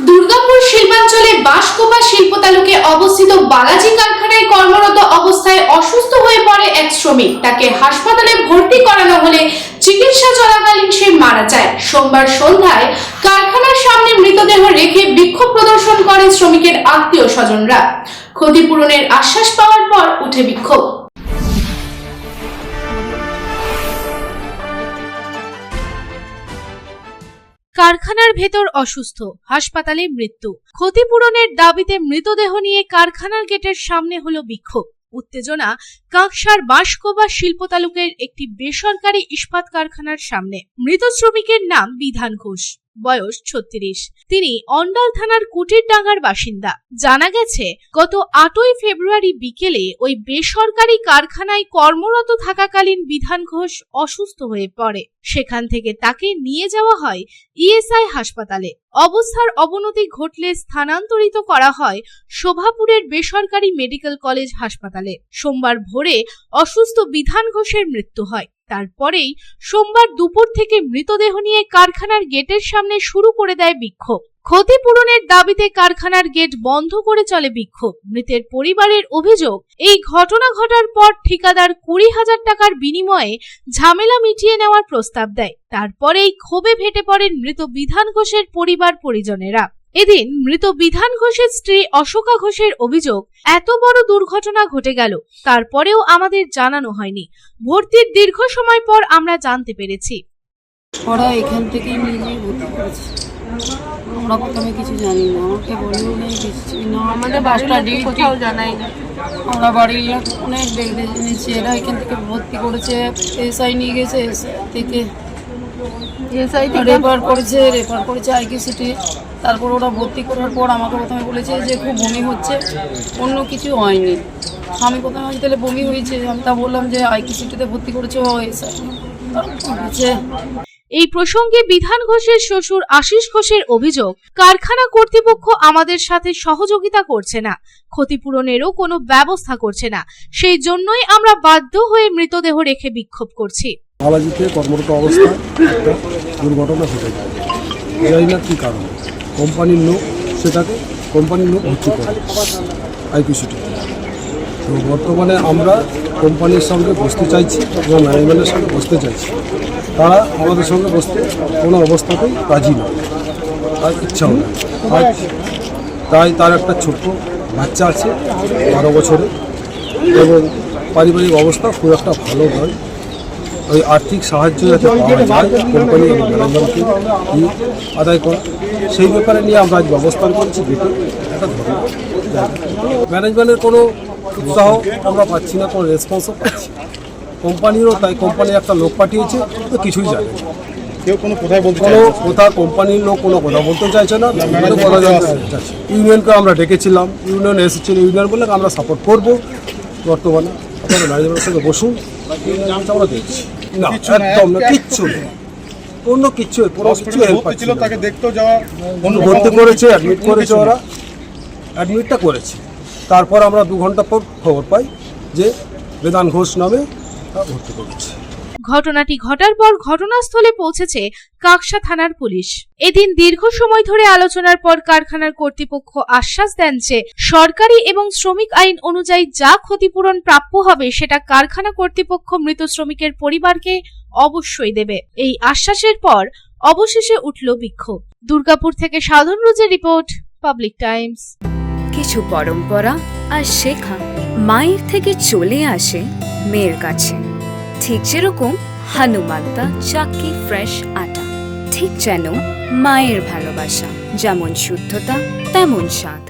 দুর্গাপুর শিল্পাঞ্চলে বাঁশকোপা শিল্প তালুকে অবস্থিত বালাজি কারখানায় কর্মরত অবস্থায় অসুস্থ হয়ে পড়ে এক শ্রমিক। তাকে হাসপাতালে ভর্তি করানো হলে চিকিৎসা চলাকালীন সে মারা যায়। সোমবার সন্ধ্যায় কারখানার সামনে মৃতদেহ রেখে বিক্ষোভ প্রদর্শন করে শ্রমিকের আত্মীয় স্বজনরা। ক্ষতিপূরণের আশ্বাস পাওয়ার পর উঠে বিক্ষোভ। কারখানার ভেতর অসুস্থ, হাসপাতালে মৃত্যু। ক্ষতিপূরণের দাবিতে মৃতদেহ নিয়ে কারখানার গেটের সামনে হলো বিক্ষোভ। উত্তেজনা কাঁকসার বাঁশকোপা শিল্প তালুকের একটি বেসরকারি ইস্পাত কারখানার সামনে। মৃত শ্রমিকের নাম বিধান ঘোষ, বয়স 36। তিনি অন্ডাল থানার কুটিরডাঙ্গার বাসিন্দা। জানা গেছে, গত 8ই ফেব্রুয়ারি বিকেলে ওই বেসরকারি কারখানায় কর্মরত থাকাকালীন বিধান ঘোষ অসুস্থ হয়ে পড়ে। সেখান থেকে তাকে নিয়ে যাওয়া হয় ইএসআই হাসপাতালে। অবস্থার অবনতি ঘটলে স্থানান্তরিত করা হয় শোভাপুরের বেসরকারি মেডিকেল কলেজ হাসপাতালে। সোমবার ভোরে অসুস্থ বিধান ঘোষের মৃত্যু হয়। তারপরেই সোমবার দুপুর থেকে মৃতদেহ নিয়ে কারখানার গেটের সামনে শুরু করে দেয় বিক্ষোভ। ক্ষতিপূরণের দাবিতে কারখানার গেট বন্ধ করে চলে বিক্ষোভ। মৃতের পরিবারের অভিযোগ, এই ঘটনা ঘটার পর ঠিকাদার 20,000 টাকার বিনিময়ে ঝামেলা মিটিয়ে নেওয়ার প্রস্তাব দেয়। তারপরেই ক্ষোভে ফেটে পড়েন মৃত বিধান ঘোষের পরিবার পরিজনেরা। এদিন মৃত বিধান ঘোষের স্ত্রী অশোকা ঘোষের অভিযোগ, এত বড় দুর্ঘটনা ঘটে গেল, তারপরেও আমাদের জানানো হয়নি। ভর্তির দীর্ঘ সময় পর আমরা জানতে পেরেছি। ওরা এখান থেকে নিজে ভর্তি করেছে। আমরা প্রথমে কিছু জানি না, আমাকে বলেও নেই কিছু না, আমাদের বাসটা কোথাও জানাই না। আমরা বাড়ির লোক অনেক দেখে জেনেছি, এরা এখান থেকে ভর্তি করেছে। এসআই নিয়ে গেছে, থেকে রেফার করেছে আইকিউসিটি। তারপর ওরা ভর্তি করার পর আমাকে প্রথমে বলেছে যে খুব বমি হচ্ছে, অন্য কিছু হয়নি। আমি প্রথমে তাহলে বমি হয়েছে, আমি তা বললাম যে আইকিউসিটিতে ভর্তি করেছে ও এসআই। এই প্রসঙ্গে বিধান ঘোষের শ্বশুর আশিস ঘোষের অভিযোগ, কারখানা কর্তৃপক্ষ আমাদের সাথে সহযোগিতা করছে না, ক্ষতিপূরণেরও কোনো ব্যবস্থা করছে না। সেই জন্যই আমরা বাধ্য হয়ে মৃতদেহ রেখে বিক্ষোভ করছি। বালাজিতে কর্মরত অবস্থায় একটা দুর্ঘটনা ঘটে যায়, জানি না কী কারণে। কোম্পানির লোক ভর্তি করে আইকিউসিটি। তো বর্তমানে আমরা কোম্পানির সঙ্গে বসতে চাইছি এবং ম্যানেজমেন্টের সঙ্গে বসতে চাইছি। তারা আমাদের সঙ্গে বসতে কোনো অবস্থাতেই রাজি নয়, তার ইচ্ছাও নেই। তাই তার একটা ছোট্ট বাচ্চা আছে 12 বছরের, এবং পারিবারিক অবস্থা খুব একটা ভালো নয়। ওই আর্থিক সাহায্য যাতে পাওয়া যায় কোম্পানি এবং ম্যানেজমেন্টকে আদায় করা, সেই ব্যাপারে নিয়ে আমরা আজ ব্যবস্থা করেছি। গেটে একটা ধরনের ম্যানেজমেন্টের কোনো উৎসাহ আমরা পাচ্ছি না, কোনো রেসপন্সও পাচ্ছি। কোম্পানিরও তাই, কোম্পানি একটা লোক পাঠিয়েছে, তো কিছুই জানে না। কেউ কোনো কোথায় বলতে কোম্পানির লোক কোনো কথা বলতে চাইছে না, কথা জানতে চাইছে। ইউনিয়নকে আমরা ডেকেছিলাম, ইউনিয়ন এসেছিল। ইউনিয়ন বলে আমরা সাপোর্ট করবো। বর্তমানে আপনারা ম্যানেজমেন্টের সঙ্গে বসুন, আমরা দেখছি না, একদম না, কিচ্ছু নেই, কোনো কিছু হেল্প পাচ্ছিল। তাকে দেখতেও যাওয়া ভর্তি করেছে, অ্যাডমিট করেছে, ওরা অ্যাডমিটটা করেছে। তারপর আমরা 2 ঘন্টা পর খবর পাই যে বিধান ঘোষ নামে ভর্তি করেছে। ঘটনাটি ঘটার পর ঘটনাস্থলে পৌঁছেছে কাঁকসা থানার পুলিশ। এদিন দীর্ঘ সময় ধরে আলোচনার পর কারখানার কর্তৃপক্ষ আশ্বাস দেন যে সরকারি এবং শ্রমিক আইন অনুযায়ী যা ক্ষতিপূরণ প্রাপ্য হবে সেটা কারখানা কর্তৃপক্ষ মৃত শ্রমিকের পরিবারকে অবশ্যই দেবে। এই আশ্বাসের পর অবশেষে উঠল বিক্ষোভ। দুর্গাপুর থেকে সাধন রোজের রিপোর্ট, পাবলিক টাইমস। কিছু পরম্পরা আর শেখা মায়ের থেকে চলে আসে মেয়ের কাছে, ঠিক যেরকম হনুমান্তা চাক্কি ফ্রেশ আটা, ঠিক যেন মায়ের ভালোবাসা, যেমন শুদ্ধতা তেমন স্বাদ।